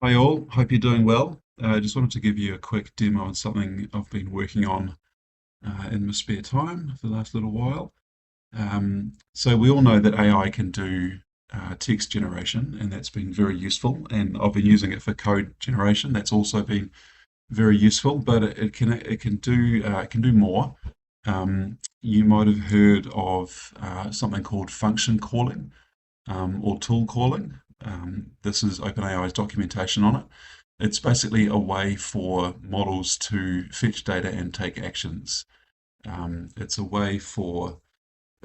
Hi all, hope you're doing well. I just wanted to give you a quick demo on something I've been working on in my spare time for the last little while. So we all know that AI can do text generation, and that's been very useful. And I've been using it for code generation. That's also been very useful, but it can do more. You might have heard of something called function calling or tool calling. This is OpenAI's documentation on it. It's basically a way for models to fetch data and take actions. It's a way for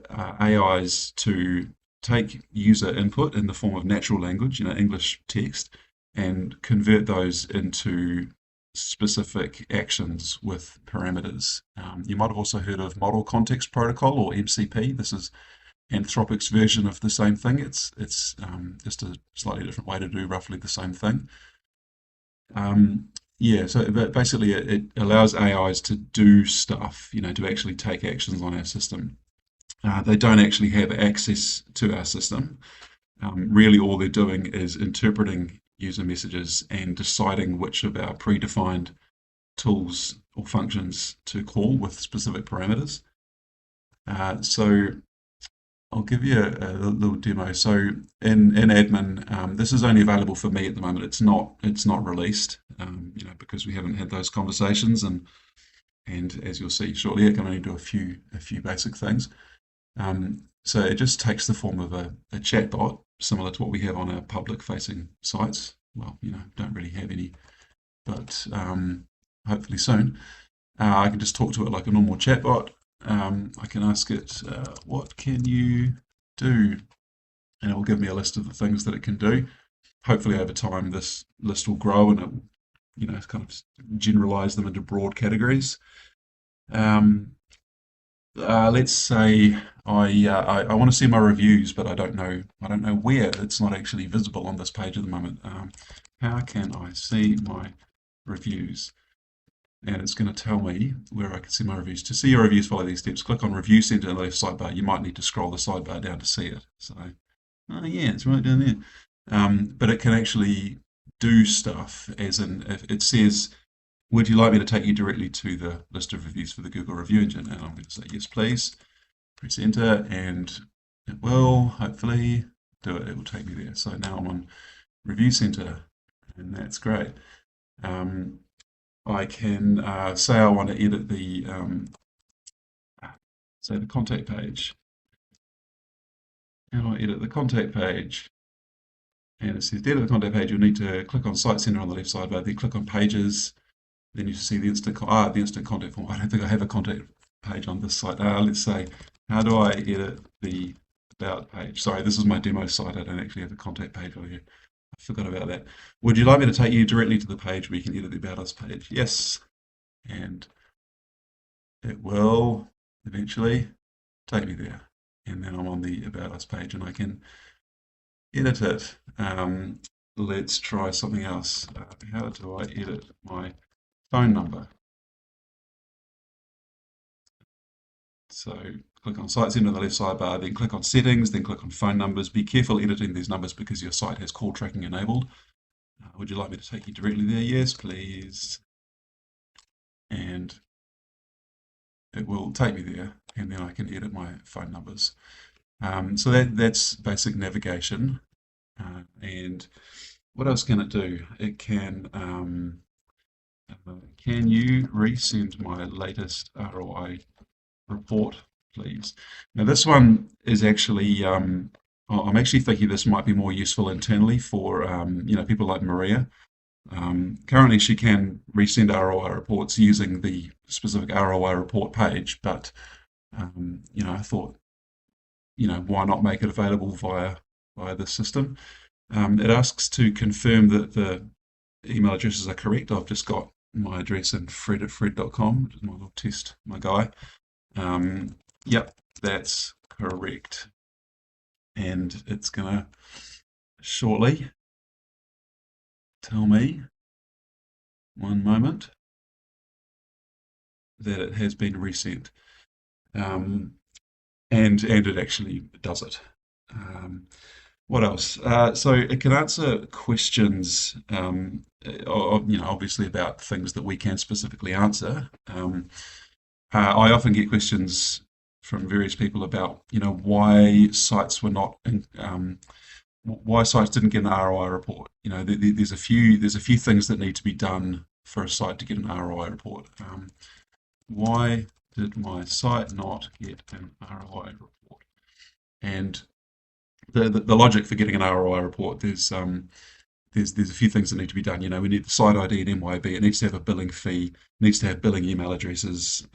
AIs to take user input in the form of natural language, English text, and convert those into specific actions with parameters. You might have also heard of Model Context Protocol or MCP. This is Anthropic's version of the same thing. It's just a slightly different way to do roughly the same thing. Yeah, so but basically it allows AIs to do stuff, to actually take actions on our system. They don't actually have access to our system. Really, all they're doing is interpreting user messages and deciding which of our predefined tools or functions to call with specific parameters. So I'll give you a little demo. So in admin, this is only available for me at the moment. It's not released, because we haven't had those conversations, and as you'll see shortly, it can only do a few basic things. So it just takes the form of a chatbot, similar to what we have on our public-facing sites. Well, don't really have any, but hopefully soon. I can just talk to it like a normal chatbot. I can ask it, what can you do? And it will give me a list of the things that it can do. Hopefully, over time, this list will grow and it will, kind of generalize them into broad categories. Um, let's say I want to see my reviews, but I don't know where. It's not actually visible on this page at the moment. How can I see my reviews? And it's going to tell me where I can see my reviews. To see your reviews, follow these steps. Click on Review Center in the left sidebar. You might need to scroll the sidebar down to see it. So, oh yeah, it's right down there. But it can actually do stuff, as in if it says, would you like me to take you directly to the list of reviews for the Google Review Engine? And I'm going to say, yes, please. Press enter, and it will hopefully do it. It will take me there. So now I'm on Review Center, and that's great. I can say I want to edit the contact page. And I edit the contact page. And it says, to edit the contact page, you'll need to click on Site Center on the left sidebar, then click on Pages. Then you see the instant contact form. I don't think I have a contact page on this site. Let's say, how do I edit the About page? Sorry, this is my demo site. I don't actually have a contact page on here. I forgot about that. Would you like me to take you directly to the page where you can edit the About Us page? Yes. And it will eventually take me there. And then I'm on the About Us page and I can edit it. Let's try something else. How do I edit my phone number? So click on Site Center on the left sidebar, then click on Settings, then click on Phone Numbers. Be careful editing these numbers because your site has call tracking enabled. Would you like me to take you directly there? Yes, please. And it will take me there, and then I can edit my phone numbers. So that's basic navigation. And what else can it do? It can you resend my latest ROI report, please? Now this one is actually, I'm actually thinking this might be more useful internally for people like Maria. Currently, she can resend ROI reports using the specific ROI report page, but I thought, why not make it available via the system? It asks to confirm that the email addresses are correct. I've just got my address in fred@fred.com, which is my little test, my guy. Yep, that's correct. And it's gonna shortly tell me, one moment, that it has been resent. And it actually does it. What else? So it can answer questions, obviously about things that we can specifically answer. I often get questions from various people about, why sites were not, why sites didn't get an ROI report. There's a few things that need to be done for a site to get an ROI report. Why did my site not get an ROI report? And the logic for getting an ROI report, there's a few things that need to be done. We need the site ID and MYB. It needs to have a billing fee. It needs to have billing email addresses.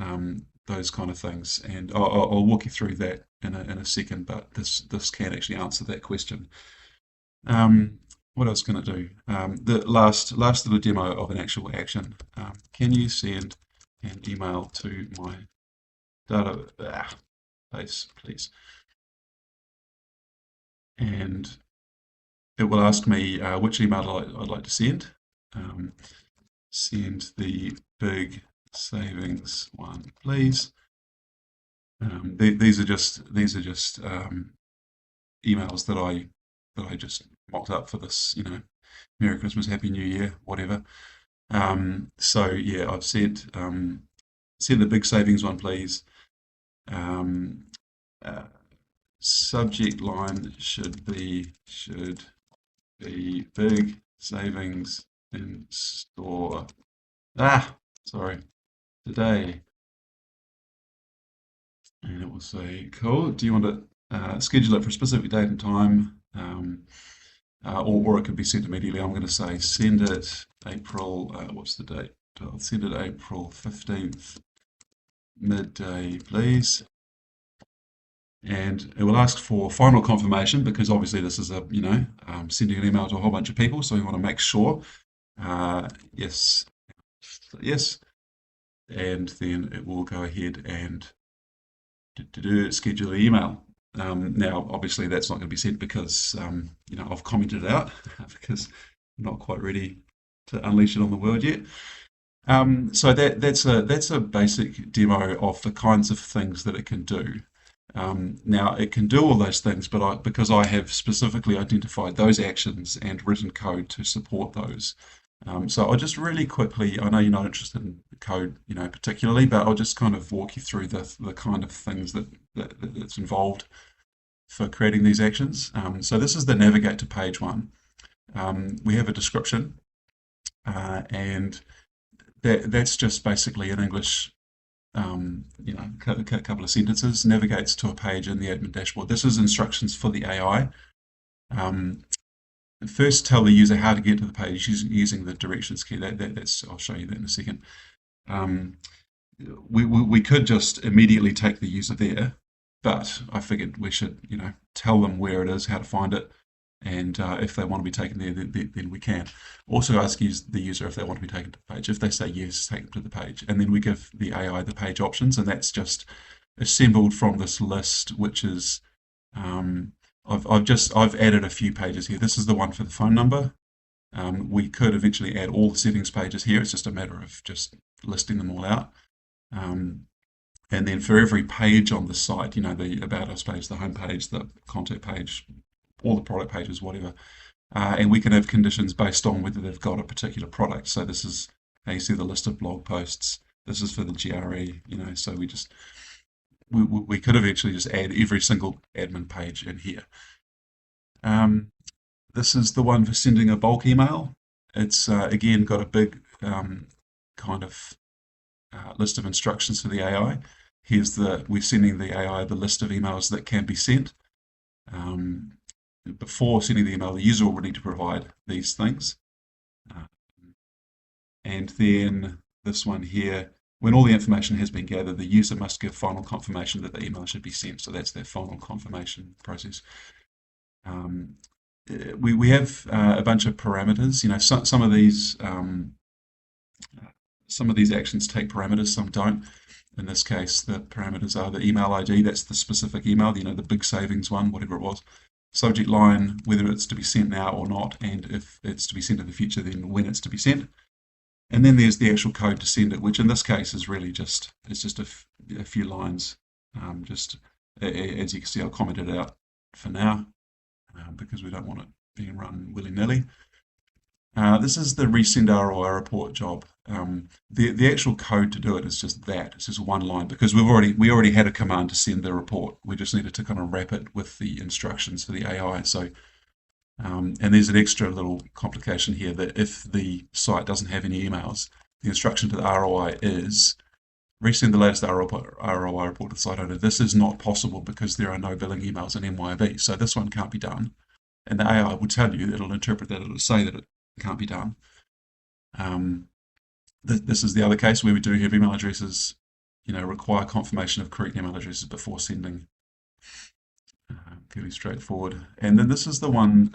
Those kind of things. And I'll walk you through that in a second. But this can actually answer that question. What else can it do? The last little demo of an actual action. Can you send an email to my database, please? And it will ask me which email I'd like to send. Send the big savings one, please. These are just emails that I just mocked up for this. Merry Christmas, Happy New Year, whatever. So yeah, I've said send the big savings one, please. Um, uh, Subject line should be big savings in store. Sorry, today. And it will say, cool. Do you want to schedule it for a specific date and time? Or it could be sent immediately. I'm going to say send it April, what's the date? I'll send it April 15th, midday, please. And it will ask for final confirmation because obviously this is sending an email to a whole bunch of people. So we want to make sure, yes, yes. And then it will go ahead and schedule the email. Now, obviously, that's not going to be sent because I've commented it out because I'm not quite ready to unleash it on the world yet. So that's a basic demo of the kinds of things that it can do. Now, it can do all those things, but because I have specifically identified those actions and written code to support those. So I'll just really quickly, I know you're not interested in code, particularly, but I'll just kind of walk you through the kind of things that's involved for creating these actions. So this is the navigate to page one. We have a description, and that's just basically in English, a couple of sentences, navigates to a page in the admin dashboard. This is instructions for the AI. First, tell the user how to get to the page using the directions key. I'll show you that in a second. We could just immediately take the user there, but I figured we should, tell them where it is, how to find it, and if they want to be taken there, then we can. Also ask the user if they want to be taken to the page. If they say yes, take them to the page, and then we give the AI the page options, and that's just assembled from this list, which is I've added a few pages here. This is the one for the phone number. We could eventually add all the settings pages here. It's just a matter of just listing them all out. And then for every page on the site, the About Us page, the home page, the contact page, all the product pages, whatever. And we can have conditions based on whether they've got a particular product. So this is how you see the list of blog posts. This is for the GRE, so we could eventually just add every single admin page in here. This is the one for sending a bulk email. It's again got a big kind of list of instructions for the AI. We're sending the AI the list of emails that can be sent. Before sending the email, the user will need to provide these things. And then this one here, when all the information has been gathered, the user must give final confirmation that the email should be sent. So that's their final confirmation process. We have a bunch of parameters. Some of these actions take parameters, some don't. In this case, the parameters are the email ID, that's the specific email, the big savings one, whatever it was. Subject line, whether it's to be sent now or not, and if it's to be sent in the future, then when it's to be sent. And then there's the actual code to send it, which in this case is really just a few lines. Just as you can see, I'll comment it out for now. because we don't want it being run willy-nilly. This is the resend ROI report job. The actual code to do it is just that. It's just one line because we already had a command to send the report. We just needed to kind of wrap it with the instructions for the AI. So and there's an extra little complication here that if the site doesn't have any emails, the instruction to the ROI is resend the latest ROI report to the site owner. This is not possible because there are no billing emails in MYOB. So this one can't be done. And the AI will tell you, it'll interpret that, it'll say that it can't be done. Um, this is the other case where we do have email addresses, require confirmation of correct email addresses before sending. Fairly straightforward. And then this is the one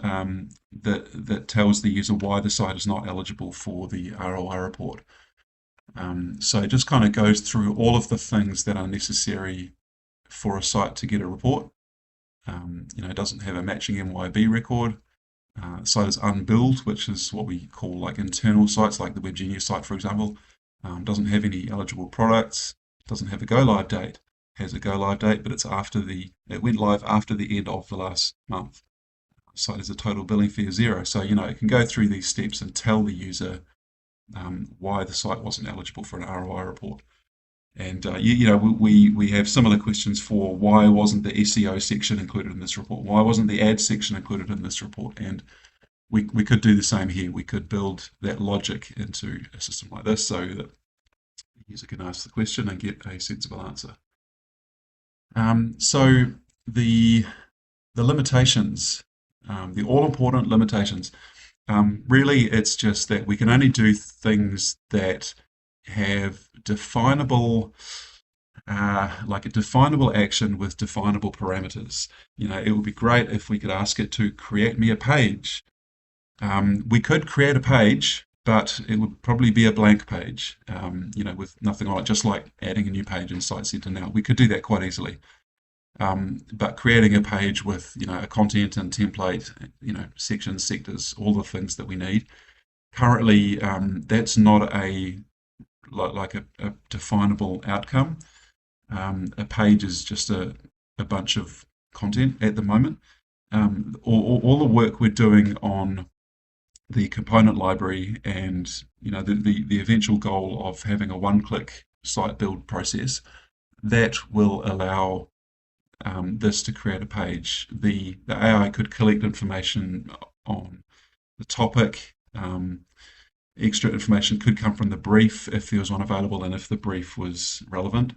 that tells the user why the site is not eligible for the ROI report. So it just kind of goes through all of the things that are necessary for a site to get a report. It doesn't have a matching MYOB record. The site is unbilled, which is what we call like internal sites, like the WebGenius site, for example. Doesn't have any eligible products. Doesn't have a go live date. Has a go live date, but it went live after the end of the last month. The site has a total billing fee of 0. So it can go through these steps and tell the user why the site wasn't eligible for an ROI report. And we have similar questions for why wasn't the SEO section included in this report? Why wasn't the ads section included in this report? And we could do the same here. We could build that logic into a system like this so that the user can ask the question and get a sensible answer. So the limitations, the all-important limitations, really it's just that we can only do things that have definable, like a definable action with definable parameters. It would be great if we could ask it to create me a page. We could create a page, but it would probably be a blank page, with nothing on it, just like adding a new page in Site Center now. We could do that quite easily. But creating a page with, a content and template, sections, sectors, all the things that we need. Currently, that's not a definable outcome. A page is just a bunch of content at the moment. All the work we're doing on the component library and the eventual goal of having a one-click site build process that will allow this to create a page. The AI could collect information on the topic. Extra information could come from the brief if there was one available and if the brief was relevant.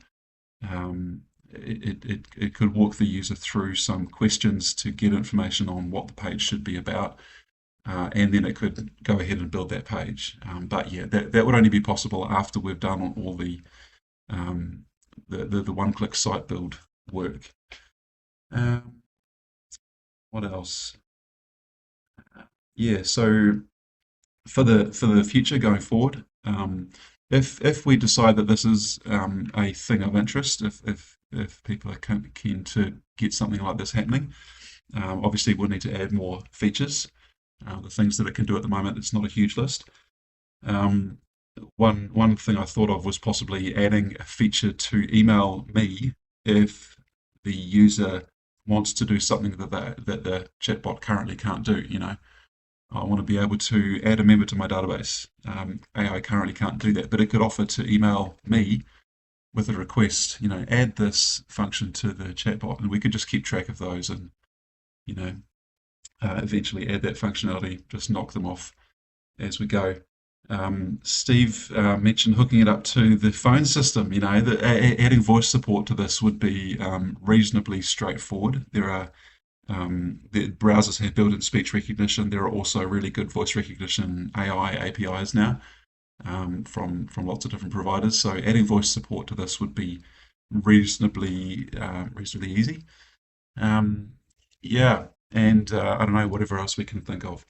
It could walk the user through some questions to get information on what the page should be about. And then it could go ahead and build that page. But yeah, that would only be possible after we've done all the one-click site build work. What else? Yeah, so for the future going forward, if we decide that this is a thing of interest, if people are keen to get something like this happening, obviously we'll need to add more features. The things that it can do at the moment, it's not a huge list. One thing I thought of was possibly adding a feature to email me if the user wants to do something that the chatbot currently can't do. I want to be able to add a member to my database. AI currently can't do that, but it could offer to email me with a request, add this function to the chatbot, and we could just keep track of those and, eventually add that functionality, just knock them off as we go. Steve mentioned hooking it up to the phone system. Adding voice support to this would be reasonably straightforward. The browsers have built-in speech recognition. There are also really good voice recognition AI APIs now from lots of different providers. So adding voice support to this would be reasonably easy. Yeah, and I don't know, whatever else we can think of.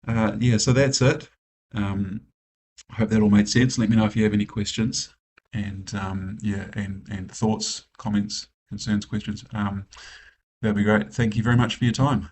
Yeah, so that's it. I hope that all made sense. Let me know if you have any questions and and thoughts, comments, concerns, questions. That'd be great. Thank you very much for your time.